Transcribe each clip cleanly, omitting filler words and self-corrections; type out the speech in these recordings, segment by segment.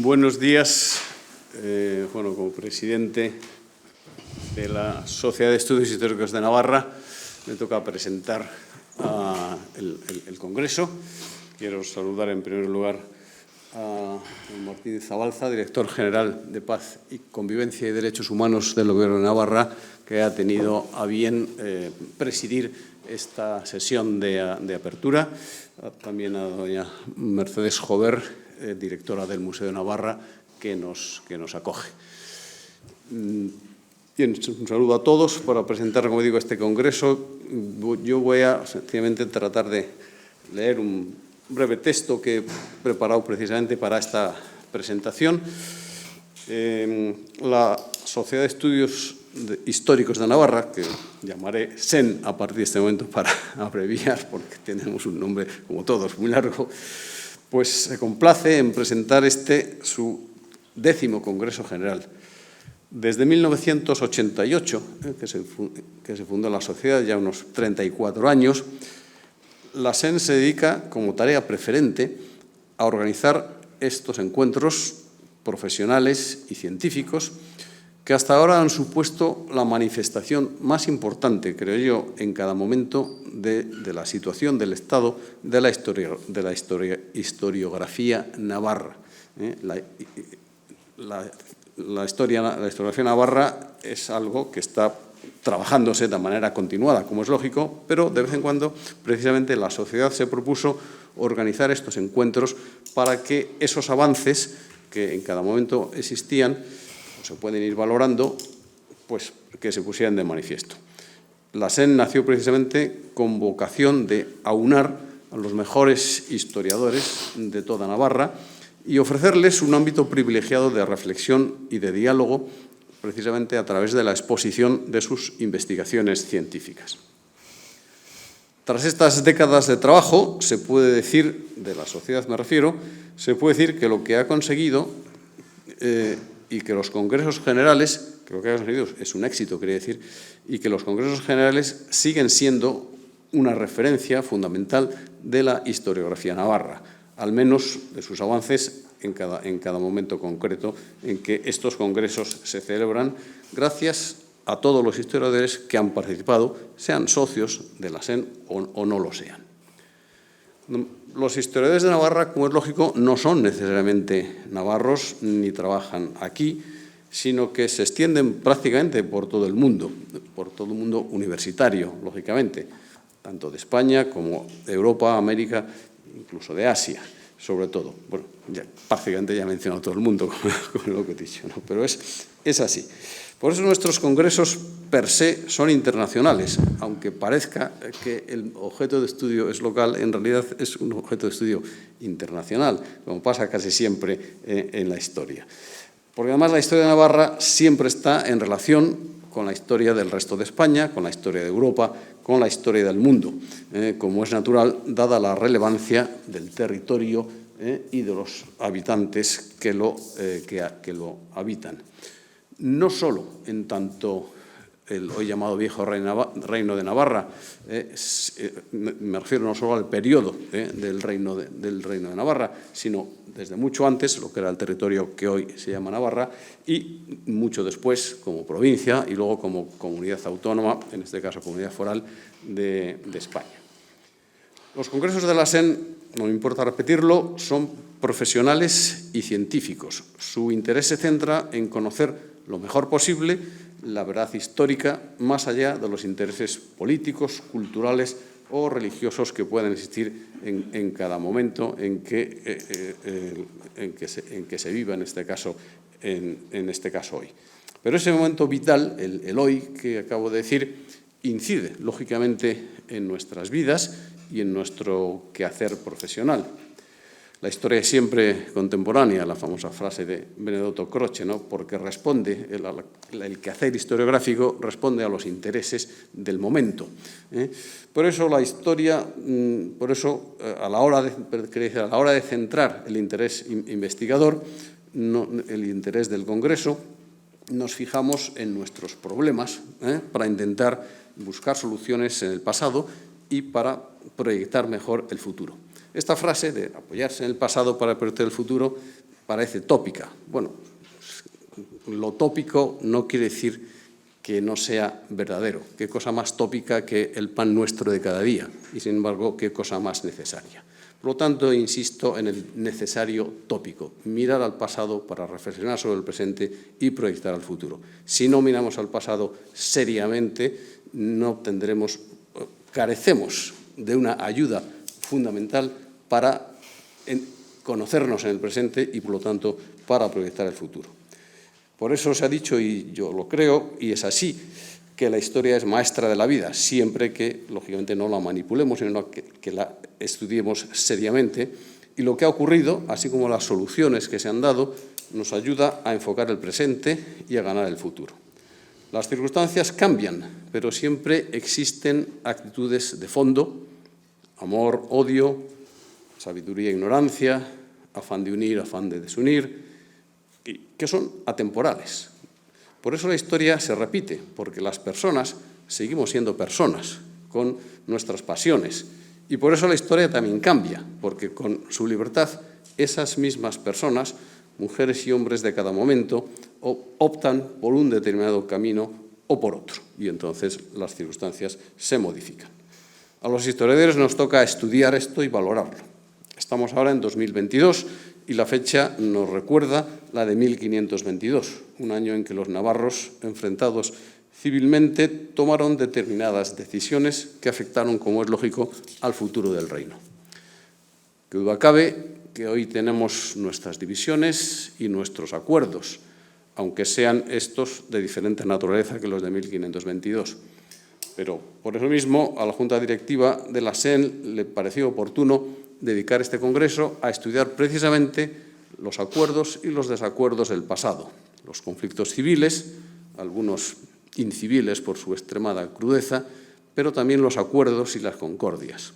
Buenos días. Como presidente de la Sociedad de Estudios Históricos de Navarra, me toca presentar el Congreso. Quiero saludar en primer lugar a don Martín Zabalza, director general de Paz y Convivencia y Derechos Humanos del Gobierno de Navarra, que ha tenido a bien presidir esta sesión de apertura. También a doña Mercedes Jover, directora del Museo de Navarra, que nos acoge. Bien, un saludo a todos para presentar, como digo, este congreso. Yo voy a sencillamente tratar de leer un breve texto que he preparado precisamente para esta presentación. La Sociedad de Estudios Históricos de Navarra, que llamaré SEN a partir de este momento para abreviar, porque tenemos un nombre, como todos, muy largo, pues se complace en presentar su 10º Congreso General. Desde 1988, que se fundó la sociedad, ya unos 34 años, la SEN se dedica como tarea preferente a organizar estos encuentros profesionales y científicos que hasta ahora han supuesto la manifestación más importante, creo yo, en cada momento de la situación del Estado de la historiografía navarra. La historiografía navarra es algo que está trabajándose de manera continuada, como es lógico, pero de vez en cuando, precisamente, la sociedad se propuso organizar estos encuentros para que esos avances que en cada momento existían, o se pueden ir valorando, pues que se pusieran de manifiesto. La SEN nació precisamente con vocación de aunar a los mejores historiadores de toda Navarra y ofrecerles un ámbito privilegiado de reflexión y de diálogo, precisamente a través de la exposición de sus investigaciones científicas. Tras estas décadas de trabajo, se puede decir, de la sociedad me refiero, se puede decir que lo que ha conseguido y que los congresos generales, que lo que ha conseguido es un éxito, quería decir, y que los congresos generales siguen siendo una referencia fundamental de la historiografía navarra, al menos de sus avances en cada momento concreto en que estos congresos se celebran, gracias a todos los historiadores que han participado, sean socios de la SEN o no lo sean. Los historiadores de Navarra, como es lógico, no son necesariamente navarros ni trabajan aquí, sino que se extienden prácticamente por todo el mundo universitario, lógicamente, tanto de España como de Europa, América, incluso de Asia, sobre todo. Bueno, prácticamente ya he mencionado todo el mundo con lo que he dicho, ¿no? Pero es así. Por eso nuestros congresos per se son internacionales, aunque parezca que el objeto de estudio es local, en realidad es un objeto de estudio internacional, como pasa casi siempre en la historia. Porque además la historia de Navarra siempre está en relación con la historia del resto de España, con la historia de Europa, con la historia del mundo, como es natural, dada la relevancia del territorio y de los habitantes que lo habitan. No solo en tanto el hoy llamado Viejo Reino de Navarra, me refiero no solo al periodo del reino de Navarra, sino desde mucho antes, lo que era el territorio que hoy se llama Navarra, y mucho después como provincia y luego como comunidad autónoma, en este caso comunidad foral de España. Los congresos de la SEN, no me importa repetirlo, son profesionales y científicos. Su interés se centra en conocer lo mejor posible la verdad histórica, más allá de los intereses políticos, culturales o religiosos que puedan existir en cada momento en que se viva, en este caso hoy. Pero ese momento vital, el hoy que acabo de decir, incide, lógicamente, en nuestras vidas y en nuestro quehacer profesional. La historia es siempre contemporánea, la famosa frase de Benedetto Croce, ¿no? Porque responde, el quehacer historiográfico responde a los intereses del momento. Por eso la historia, a la hora de centrar el interés investigador, el interés del Congreso, nos fijamos en nuestros problemas para intentar buscar soluciones en el pasado y para proyectar mejor el futuro. Esta frase de apoyarse en el pasado para proyectar el futuro parece tópica. Bueno, lo tópico no quiere decir que no sea verdadero. Qué cosa más tópica que el pan nuestro de cada día y, sin embargo, qué cosa más necesaria. Por lo tanto, insisto en el necesario tópico, mirar al pasado para reflexionar sobre el presente y proyectar al futuro. Si no miramos al pasado seriamente, carecemos de una ayuda fundamental para conocernos en el presente y, por lo tanto, para proyectar el futuro. Por eso se ha dicho, y yo lo creo, y es así, que la historia es maestra de la vida, siempre que, lógicamente, no la manipulemos, sino que la estudiemos seriamente. Y lo que ha ocurrido, así como las soluciones que se han dado, nos ayuda a enfocar el presente y a ganar el futuro. Las circunstancias cambian, pero siempre existen actitudes de fondo: amor, odio, sabiduría, ignorancia, afán de unir, afán de desunir, que son atemporales. Por eso la historia se repite, porque las personas seguimos siendo personas, con nuestras pasiones. Y por eso la historia también cambia, porque con su libertad esas mismas personas, mujeres y hombres de cada momento, optan por un determinado camino o por otro. Y entonces las circunstancias se modifican. A los historiadores nos toca estudiar esto y valorarlo. Estamos ahora en 2022 y la fecha nos recuerda la de 1522, un año en que los navarros, enfrentados civilmente, tomaron determinadas decisiones que afectaron, como es lógico, al futuro del reino. Que duda cabe que hoy tenemos nuestras divisiones y nuestros acuerdos, aunque sean estos de diferente naturaleza que los de 1522. Pero por eso mismo a la Junta Directiva de la SEN le pareció oportuno dedicar este congreso a estudiar precisamente los acuerdos y los desacuerdos del pasado, los conflictos civiles, algunos inciviles por su extremada crudeza, pero también los acuerdos y las concordias.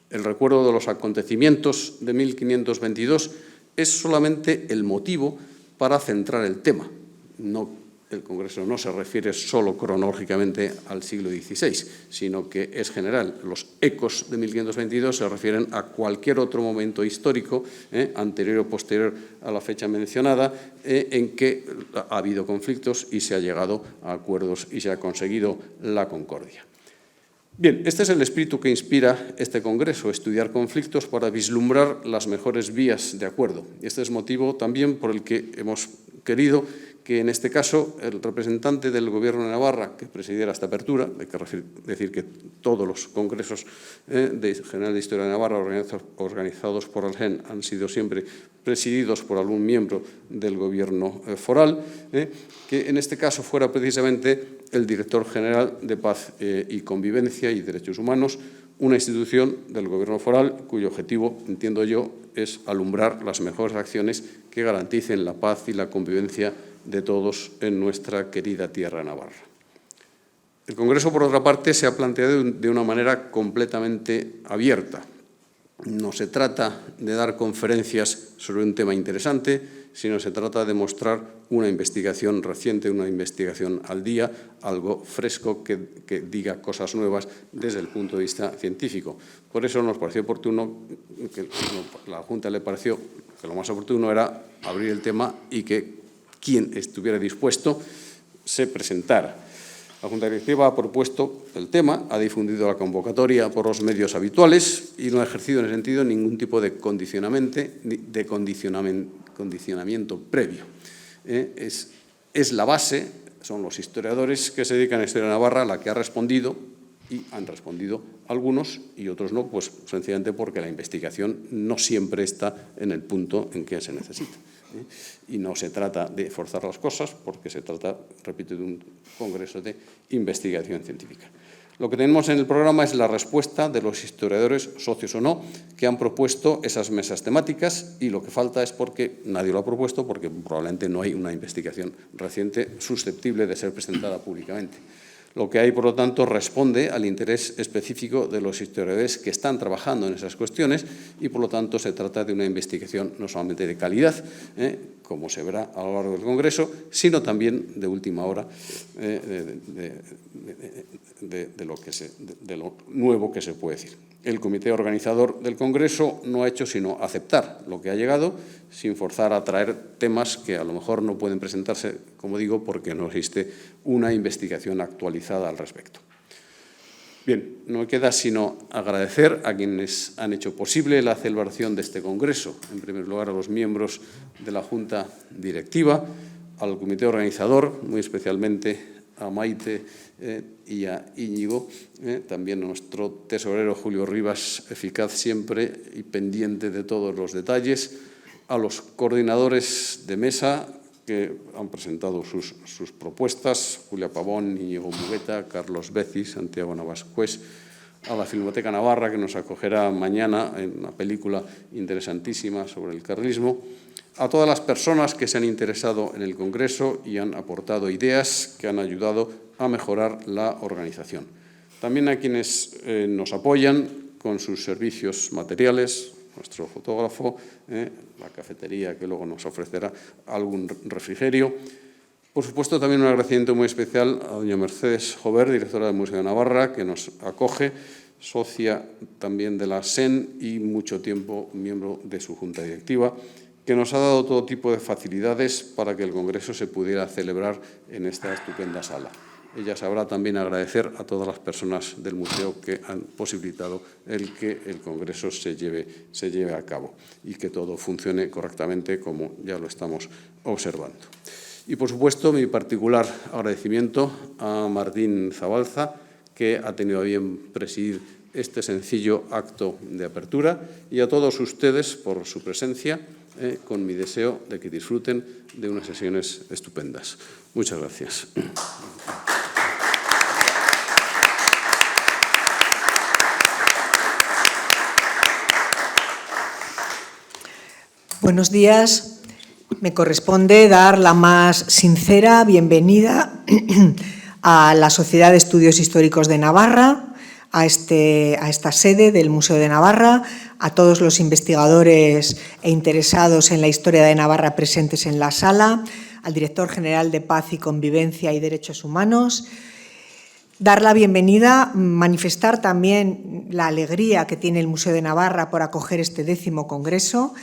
El recuerdo de los acontecimientos de 1522 es solamente el motivo para centrar el tema. El Congreso no se refiere solo cronológicamente al siglo XVI, sino que es general. Los ecos de 1522 se refieren a cualquier otro momento histórico, anterior o posterior a la fecha mencionada, en que ha habido conflictos y se ha llegado a acuerdos y se ha conseguido la concordia. Bien, este es el espíritu que inspira este Congreso, estudiar conflictos para vislumbrar las mejores vías de acuerdo. Y este es motivo también por el que hemos querido que en este caso el representante del Gobierno de Navarra que presidiera esta apertura, hay que decir que todos los congresos general de Historia de Navarra organizados por el GEN han sido siempre presididos por algún miembro del Gobierno foral, que en este caso fuera precisamente el director general de Paz y Convivencia y Derechos Humanos, una institución del Gobierno foral cuyo objetivo, entiendo yo, es alumbrar las mejores acciones que garanticen la paz y la convivencia de todos en nuestra querida tierra navarra. El Congreso, por otra parte, se ha planteado de una manera completamente abierta. No se trata de dar conferencias sobre un tema interesante, sino se trata de mostrar una investigación reciente, una investigación al día, algo fresco que diga cosas nuevas desde el punto de vista científico. Por eso nos pareció oportuno, que a la Junta le pareció que lo más oportuno era abrir el tema y que quien estuviera dispuesto se presentara. La Junta Directiva ha propuesto el tema, ha difundido la convocatoria por los medios habituales y no ha ejercido en ese sentido ningún tipo de condicionamiento previo. Es la base, son los historiadores que se dedican a la historia de Navarra la que ha respondido, y han respondido algunos y otros no, pues sencillamente porque la investigación no siempre está en el punto en que se necesita. Y no se trata de forzar las cosas porque se trata, repito, de un congreso de investigación científica. Lo que tenemos en el programa es la respuesta de los historiadores, socios o no, que han propuesto esas mesas temáticas, y lo que falta es porque nadie lo ha propuesto, porque probablemente no hay una investigación reciente susceptible de ser presentada públicamente. Lo que hay, por lo tanto, responde al interés específico de los historiadores que están trabajando en esas cuestiones y, por lo tanto, se trata de una investigación no solamente de calidad, como se verá a lo largo del Congreso, sino también de última hora de lo nuevo que se puede decir. El comité organizador del Congreso no ha hecho sino aceptar lo que ha llegado, sin forzar a traer temas que a lo mejor no pueden presentarse, como digo, porque no existe una investigación actualizada al respecto. Bien, no me queda sino agradecer a quienes han hecho posible la celebración de este Congreso. En primer lugar, a los miembros de la Junta Directiva, al comité organizador, muy especialmente a Maite y a Íñigo, también a nuestro tesorero Julio Rivas, eficaz siempre y pendiente de todos los detalles, a los coordinadores de mesa que han presentado sus propuestas, Julia Pavón, Íñigo Mugueta, Carlos Becis, Santiago Navascués, a la Filmoteca Navarra, que nos acogerá mañana en una película interesantísima sobre el carlismo, a todas las personas que se han interesado en el Congreso y han aportado ideas que han ayudado a mejorar la organización. También a quienes nos apoyan con sus servicios materiales, nuestro fotógrafo, la cafetería que luego nos ofrecerá algún refrigerio. Por supuesto, también un agradecimiento muy especial a doña Mercedes Jover, directora del Museo de Navarra, que nos acoge, socia también de la SEN y mucho tiempo miembro de su junta directiva, que nos ha dado todo tipo de facilidades para que el Congreso se pudiera celebrar en esta estupenda sala. Ella sabrá también agradecer a todas las personas del museo que han posibilitado el que el Congreso se lleve a cabo y que todo funcione correctamente, como ya lo estamos observando. Y, por supuesto, mi particular agradecimiento a Martín Zabalza, que ha tenido a bien presidir este sencillo acto de apertura, y a todos ustedes por su presencia, con mi deseo de que disfruten de unas sesiones estupendas. Muchas gracias. Buenos días. Me corresponde dar la más sincera bienvenida a la Sociedad de Estudios Históricos de Navarra, a esta sede del Museo de Navarra, a todos los investigadores e interesados en la historia de Navarra presentes en la sala, al director general de Paz y Convivencia y Derechos Humanos. Dar la bienvenida, manifestar también la alegría que tiene el Museo de Navarra por acoger este 10º Congreso.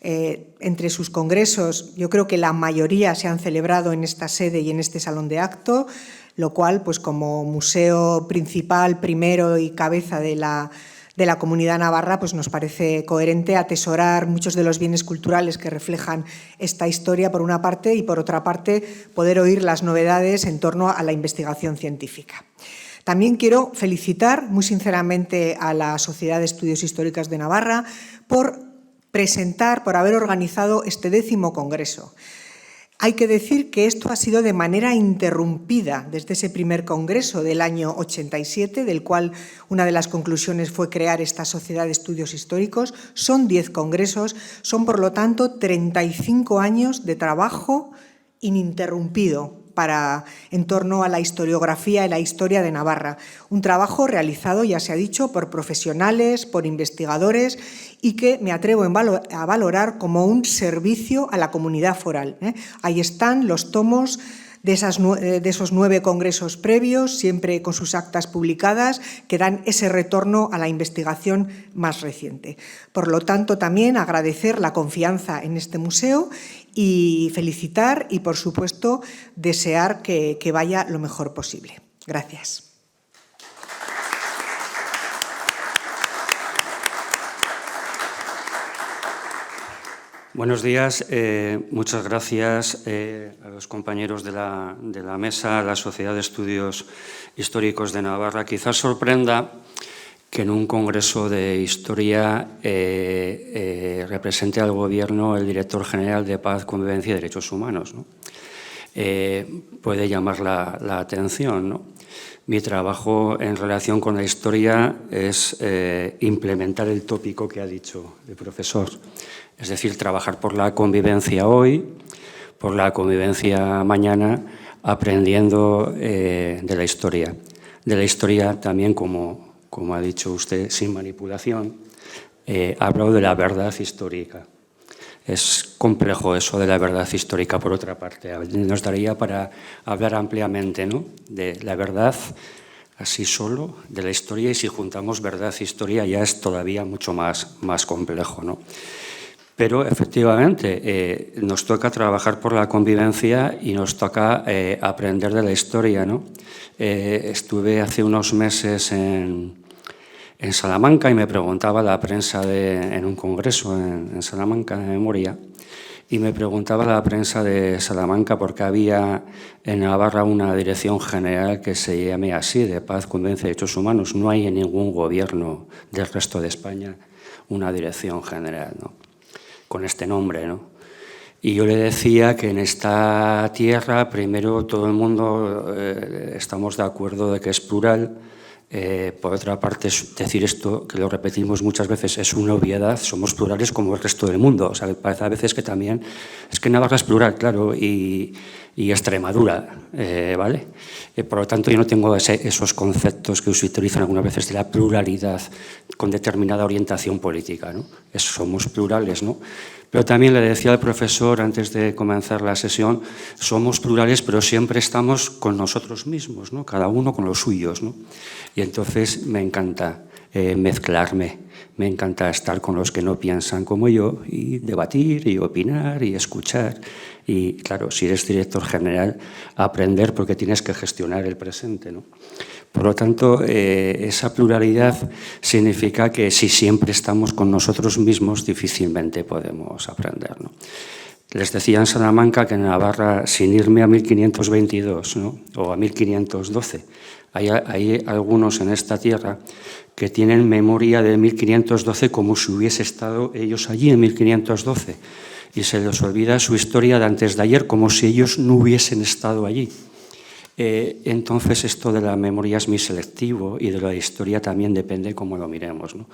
Entre sus congresos, yo creo que la mayoría se han celebrado en esta sede y en este salón de acto, lo cual, pues como museo principal, primero y cabeza de la Comunidad Navarra, pues nos parece coherente atesorar muchos de los bienes culturales que reflejan esta historia, por una parte, y por otra parte, poder oír las novedades en torno a la investigación científica. También quiero felicitar muy sinceramente a la Sociedad de Estudios Históricos de Navarra por haber organizado este 10º Congreso. Hay que decir que esto ha sido de manera interrumpida desde ese primer congreso del año 87, del cual una de las conclusiones fue crear esta Sociedad de Estudios Históricos. Son 10 congresos, son por lo tanto 35 años de trabajo ininterrumpido en torno a la historiografía y la historia de Navarra. Un trabajo realizado, ya se ha dicho, por profesionales, por investigadores y que me atrevo a valorar como un servicio a la comunidad foral. Ahí están los tomos de esos 9 congresos previos, siempre con sus actas publicadas, que dan ese retorno a la investigación más reciente. Por lo tanto, también agradecer la confianza en este museo y felicitar y, por supuesto, desear que vaya lo mejor posible. Gracias. Buenos días. Muchas gracias a los compañeros de la mesa, a la Sociedad de Estudios Históricos de Navarra. Quizás sorprenda que en un congreso de historia represente al Gobierno el director general de Paz, Convivencia y Derechos Humanos, ¿no? Puede llamar la atención, ¿no? Mi trabajo en relación con la historia es implementar el tópico que ha dicho el profesor, es decir, trabajar por la convivencia hoy, por la convivencia mañana, aprendiendo de la historia. De la historia también, como ha dicho usted, sin manipulación. Ha hablado de la verdad histórica. Es complejo eso de la verdad histórica, por otra parte. Nos daría para hablar ampliamente, ¿no?, de la verdad así solo, de la historia, y si juntamos verdad e historia ya es todavía mucho más complejo, ¿no? Pero efectivamente nos toca trabajar por la convivencia y nos toca aprender de la historia, ¿no? Estuve hace unos meses en Salamanca y me preguntaba la prensa en un congreso en Salamanca de memoria, y me preguntaba la prensa de Salamanca por qué había en Navarra una dirección general que se llame así, de Paz, Convivencia y Derechos Humanos. No hay en ningún gobierno del resto de España una dirección general, ¿no?, con este nombre, ¿no? Y yo le decía que en esta tierra, primero, todo el mundo estamos de acuerdo de que es plural. Por otra parte, decir esto, que lo repetimos muchas veces, es una obviedad. Somos plurales como el resto del mundo. O sea, parece a veces que también... Es que Navarra es plural, claro, y Extremadura, ¿vale? Por lo tanto, yo no tengo esos conceptos que se utilizan algunas veces de la pluralidad con determinada orientación política, ¿no? Somos plurales, ¿no? Pero también le decía al profesor antes de comenzar la sesión, somos plurales, pero siempre estamos con nosotros mismos, ¿no?, cada uno con los suyos, ¿no? Y entonces me encanta mezclarme, me encanta estar con los que no piensan como yo y debatir y opinar y escuchar. Y claro, si eres director general, aprender, porque tienes que gestionar el presente, ¿no? Por lo tanto, esa pluralidad significa que si siempre estamos con nosotros mismos, difícilmente podemos aprender, ¿no? Les decía en Salamanca que en Navarra, sin irme a 1522, ¿no?, o a 1512, hay algunos en esta tierra que tienen memoria de 1512 como si hubiese estado ellos allí en 1512, y se les olvida su historia de antes de ayer como si ellos no hubiesen estado allí. Entonces, esto de la memoria es muy selectivo, y de la historia también depende cómo lo miremos, ¿no?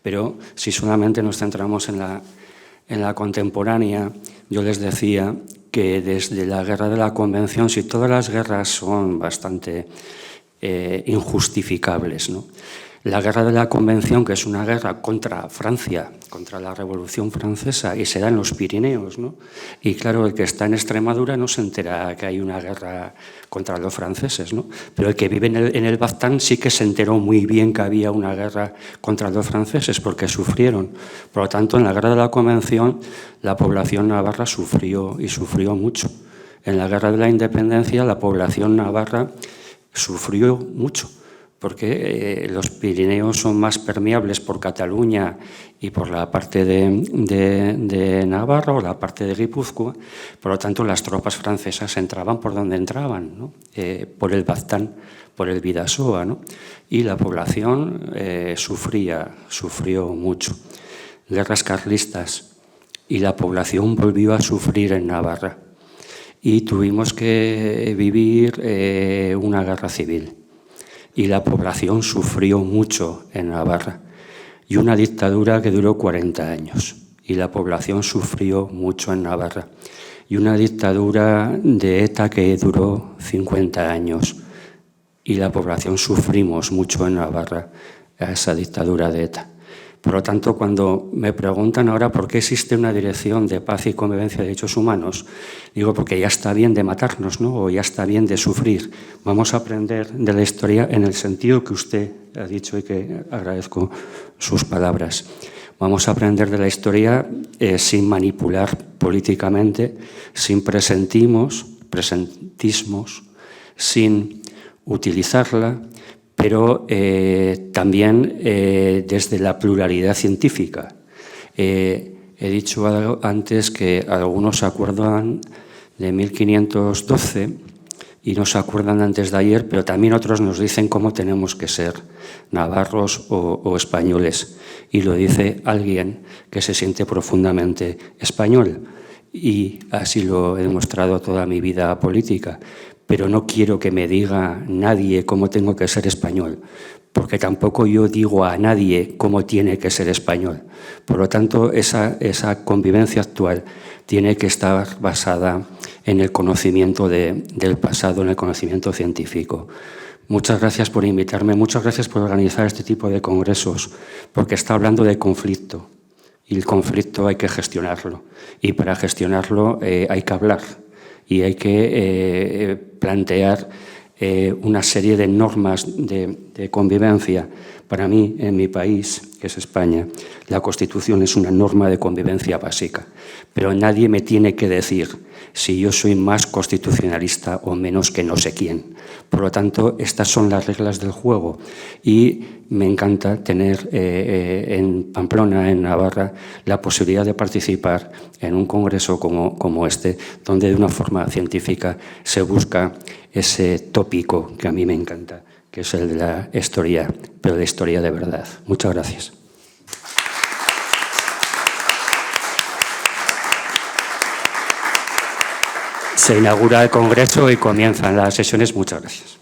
Pero si solamente nos centramos en la contemporánea, yo les decía que desde la guerra de la Convención, si todas las guerras son bastante injustificables, ¿no?, la guerra de la Convención, que es una guerra contra Francia, contra la Revolución Francesa, y se da en los Pirineos, ¿no? Y claro, el que está en Extremadura no se entera que hay una guerra contra los franceses, ¿no? Pero el que vive en el Baztán sí que se enteró muy bien que había una guerra contra los franceses, porque sufrieron. Por lo tanto, en la guerra de la Convención, la población navarra sufrió, y sufrió mucho. En la guerra de la Independencia, la población navarra sufrió mucho, porque los Pirineos son más permeables por Cataluña y por la parte de Navarra o la parte de Guipúzcoa. Por lo tanto, las tropas francesas entraban por donde entraban, ¿no?, por el Baztán, por el Bidasoa, ¿no?, y la población sufrió mucho. Guerras carlistas, y la población volvió a sufrir en Navarra. Y tuvimos que vivir una guerra civil. Y la población sufrió mucho en Navarra. Y una dictadura que duró 40 años. Y la población sufrió mucho en Navarra. Y una dictadura de ETA que duró 50 años. Y la población sufrimos mucho en Navarra a esa dictadura de ETA. Por lo tanto, cuando me preguntan ahora por qué existe una dirección de paz y convivencia de derechos humanos, digo porque ya está bien de matarnos, ¿no?, o ya está bien de sufrir. Vamos a aprender de la historia en el sentido que usted ha dicho, y que agradezco sus palabras. Vamos a aprender de la historia sin manipular políticamente, sin presentismos, sin utilizarla, pero también desde la pluralidad científica. He dicho antes que algunos se acuerdan de 1512 y no se acuerdan antes de ayer, pero también otros nos dicen cómo tenemos que ser, navarros o españoles. Y lo dice alguien que se siente profundamente español, y así lo he demostrado toda mi vida política. Pero no quiero que me diga nadie cómo tengo que ser español, porque tampoco yo digo a nadie cómo tiene que ser español. Por lo tanto, esa convivencia actual tiene que estar basada en el conocimiento del pasado, en el conocimiento científico. Muchas gracias por invitarme, muchas gracias por organizar este tipo de congresos, porque está hablando de conflicto, y el conflicto hay que gestionarlo, y para gestionarlo hay que hablar, y hay que plantear una serie de normas de convivencia. Para mí, en mi país, que es España, la Constitución es una norma de convivencia básica, pero nadie me tiene que decir si yo soy más constitucionalista o menos que no sé quién. Por lo tanto, estas son las reglas del juego y me encanta tener en Pamplona, en Navarra, la posibilidad de participar en un congreso como este, donde de una forma científica se busca ese tópico que a mí me encanta, que es el de la historia, pero de historia de verdad. Muchas gracias. Se inaugura el congreso y comienzan las sesiones. Muchas gracias.